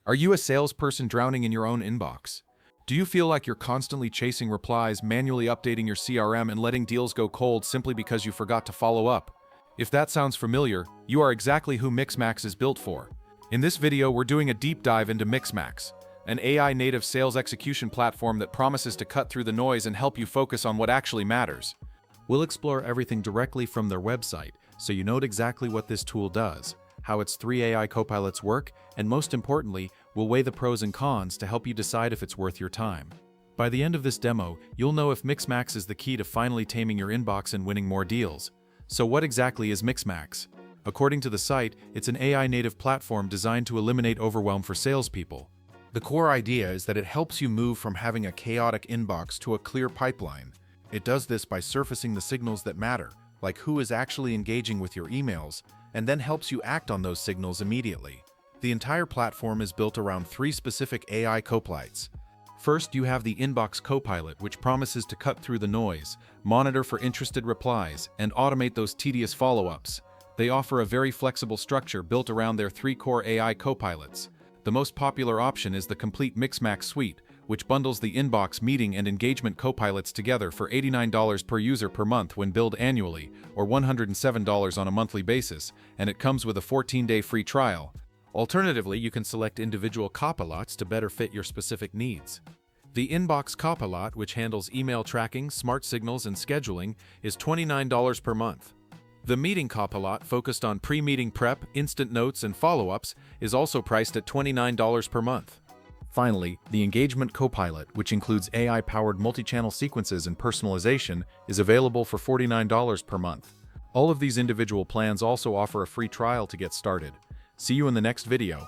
Are you a salesperson drowning in your own inbox? Do you feel like you're constantly chasing replies, manually updating your CRM, and letting deals go cold simply because you forgot to follow up? If that sounds familiar, you are exactly who MixMax is built for. In this video, we're doing a deep dive into MixMax, an AI-native sales execution platform that promises to cut through the noise and help you focus on what actually matters. We'll explore everything directly from their website, so you know exactly what this tool does, how its 3 AI copilots work, and most importantly, we'll weigh the pros and cons to help you decide if it's worth your time. By the end of this demo, you'll know if MixMax is the key to finally taming your inbox and winning more deals. So what exactly is MixMax? According to the site, it's an AI-native platform designed to eliminate overwhelm for salespeople. The core idea is that it helps you move from having a chaotic inbox to a clear pipeline. It does this by surfacing the signals that matter, like who is actually engaging with your emails, and then helps you act on those signals immediately. The entire platform is built around 3 specific AI copilots. First, you have the Inbox Copilot, which promises to cut through the noise, monitor for interested replies, and automate those tedious follow-ups. They offer a very flexible structure built around their 3 core AI copilots. The most popular option is the complete MixMax suite, which bundles the inbox, meeting, and engagement copilots together for $89 per user per month when billed annually, or $107 on a monthly basis, and it comes with a 14-day free trial. Alternatively, you can select individual copilots to better fit your specific needs. The Inbox Copilot, which handles email tracking, smart signals, and scheduling, is $29 per month. The Meeting Copilot, focused on pre-meeting prep, instant notes, and follow-ups, is also priced at $29 per month. Finally, the Engagement Copilot, which includes AI-powered multi-channel sequences and personalization, is available for $49 per month. All of these individual plans also offer a free trial to get started. See you in the next video.